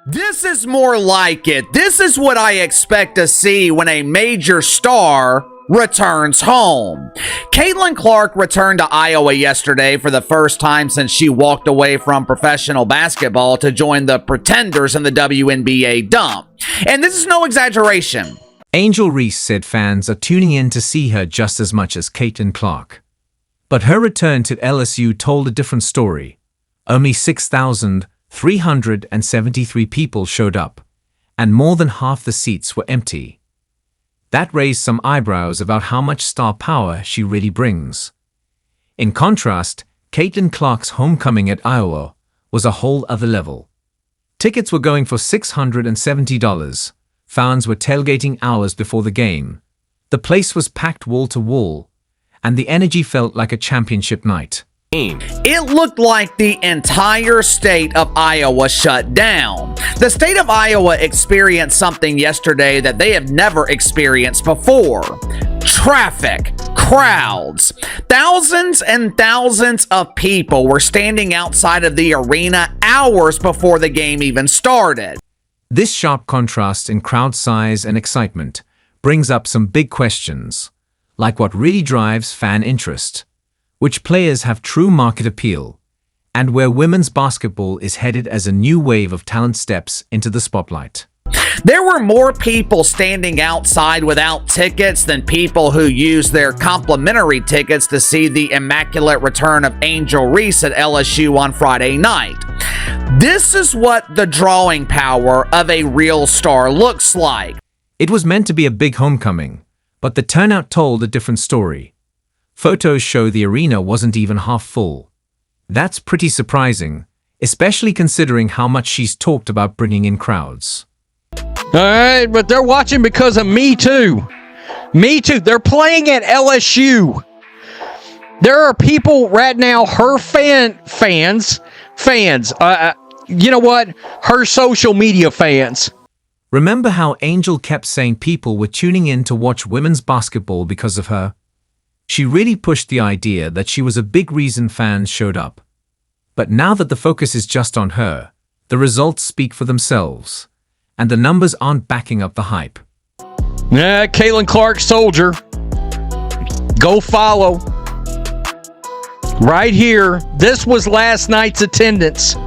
This is more like it. This is what I expect to see when a major star returns home. Caitlin Clark returned to Iowa yesterday for the first time since she walked away from professional basketball to join the Pretenders in the WNBA dump. And this is no exaggeration. Angel Reese said fans are tuning in to see her just as much as Caitlin Clark. But her return to LSU told a different story. Only 6,373 people showed up, and more than half the seats were empty. That raised some eyebrows about how much star power she really brings. In contrast, Caitlin Clark's homecoming at Iowa was a whole other level. Tickets were going for $670. Fans were tailgating hours before the game. The place was packed wall to wall, and the energy felt like a championship night. It looked like the entire state of Iowa shut down. The state of Iowa experienced something yesterday that they have never experienced before. Traffic, crowds. Thousands and thousands of people were standing outside of the arena hours before the game even started. This sharp contrast in crowd size and excitement brings up some big questions, like what really drives fan interest, which players have true market appeal, and where women's basketball is headed as a new wave of talent steps into the spotlight. There were more people standing outside without tickets than people who used their complimentary tickets to see the immaculate return of Angel Reese at LSU on Friday night. This is what the drawing power of a real star looks like. It was meant to be a big homecoming, but the turnout told a different story. Photos show the arena wasn't even half full. That's pretty surprising, especially considering how much she's talked about bringing in crowds. All right, but they're watching because of Me Too. Me Too. They're playing at LSU. There are people right now, her fans, you know what? Her social media fans. Remember how Angel kept saying people were tuning in to watch women's basketball because of her? She really pushed the idea that she was a big reason fans showed up. But now that the focus is just on her, the results speak for themselves, and the numbers aren't backing up the hype. Caitlin Clark, soldier. Go follow. Right here, this was last night's attendance.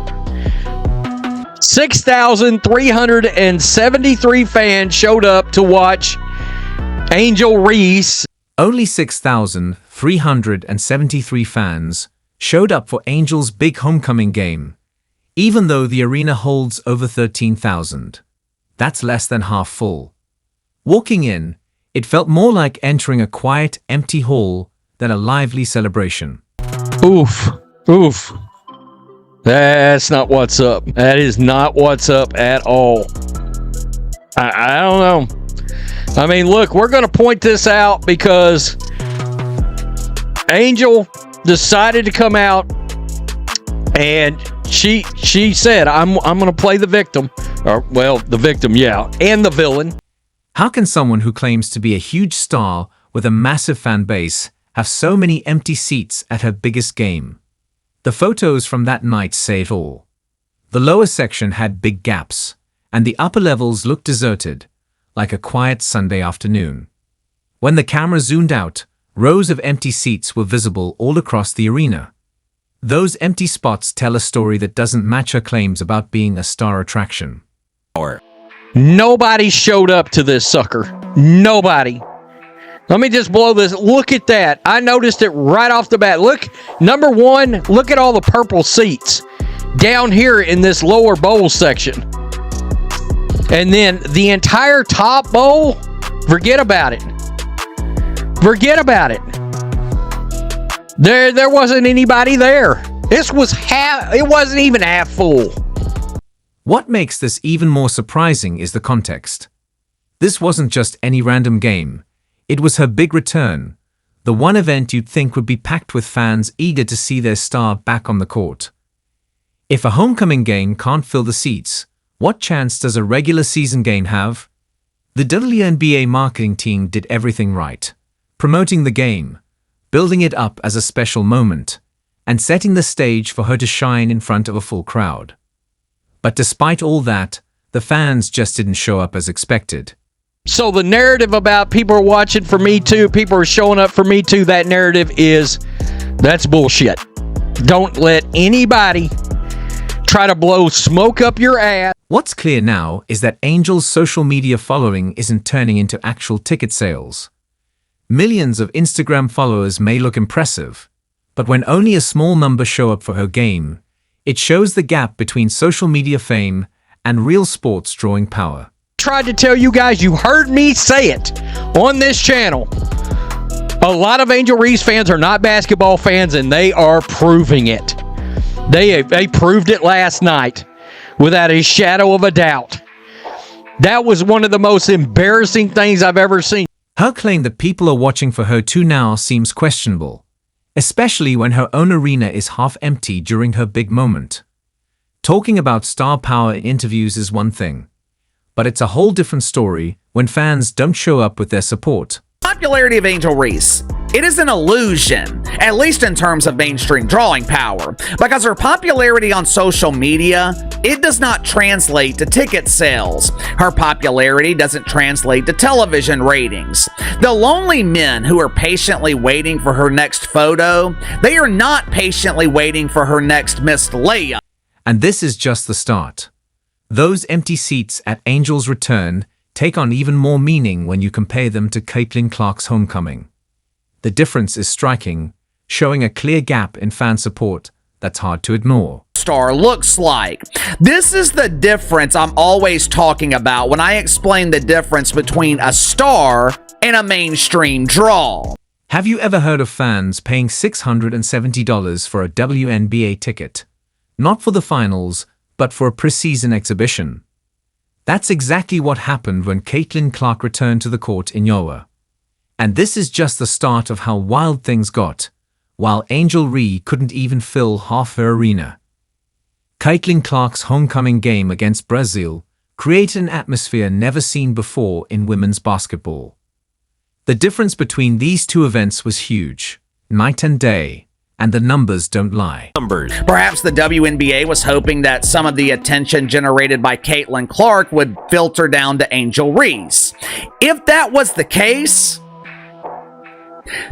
6,373 fans showed up to watch Angel Reese. Only 6,373 fans showed up for Angel's big homecoming game, even though the arena holds over 13,000. That's less than half full. Walking in, it felt more like entering a quiet, empty hall than a lively celebration. Oof. That's not what's up. That is not what's up at all. I don't know. I mean, look, we're going to point this out because Angel decided to come out and she said, I'm going to play the victim. Or, well, the victim, yeah, and the villain. How can someone who claims to be a huge star with a massive fan base have so many empty seats at her biggest game? The photos from that night say it all. The lower section had big gaps, and the upper levels looked deserted, like a quiet Sunday afternoon. When the camera zoomed out, rows of empty seats were visible all across the arena. Those empty spots tell a story that doesn't match her claims about being a star attraction. Nobody showed up to this sucker. Nobody. Let me just blow this. Look at that. I noticed it right off the bat. Look, number one, look at all the purple seats down here in this lower bowl section. And then the entire top bowl, forget about it. Forget about it. There wasn't anybody there. It wasn't even half full. What makes this even more surprising is the context. This wasn't just any random game. It was her big return, the one event you'd think would be packed with fans eager to see their star back on the court. If a homecoming game can't fill the seats, what chance does a regular season game have? The WNBA marketing team did everything right, promoting the game, building it up as a special moment, and setting the stage for her to shine in front of a full crowd. But despite all that, The fans just didn't show up as expected. So the narrative about people are watching for Me Too, people are showing up for Me Too, that narrative that's bullshit. Don't let anybody try to blow smoke up your ass. What's clear now is that Angel's social media following isn't turning into actual ticket sales. Millions of Instagram followers may look impressive, but when only a small number show up for her game, it shows the gap between social media fame and real sports drawing power. Tried to tell you guys, you heard me say it on this channel. A lot of Angel Reese fans are not basketball fans, and they are proving it. They proved it last night without a shadow of a doubt. That was one of the most embarrassing things I've ever seen. Her claim that people are watching for her too now seems questionable, especially when her own arena is half empty during her big moment. Talking about star power in interviews is one thing, but it's a whole different story when fans don't show up with their support. Popularity of Angel Reese. It is an illusion, at least in terms of mainstream drawing power, because her popularity on social media, it does not translate to ticket sales. Her popularity doesn't translate to television ratings. The lonely men who are patiently waiting for her next photo, they are not patiently waiting for her next missed layup. And this is just the start. Those empty seats at Angel's return take on even more meaning when you compare them to Caitlin Clark's homecoming. The difference is striking, showing a clear gap in fan support that's hard to ignore. Star looks like. This is the difference I'm always talking about when I explain the difference between a star and a mainstream draw. Have you ever heard of fans paying $670 for a WNBA ticket? Not for the finals, but for a preseason exhibition. That's exactly what happened when Caitlin Clark returned to the court in Iowa. And this is just the start of how wild things got, while Angel Reese couldn't even fill half her arena. Caitlin Clark's homecoming game against Brazil created an atmosphere never seen before in women's basketball. The difference between these two events was huge, night and day, and the numbers don't lie. Perhaps the WNBA was hoping that some of the attention generated by Caitlin Clark would filter down to Angel Reese. If that was the case,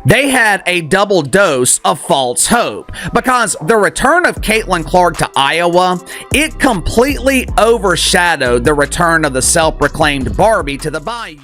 they had a double dose of false hope, because the return of Caitlin Clark to Iowa, it completely overshadowed the return of the self-proclaimed Barbie to the Bayou.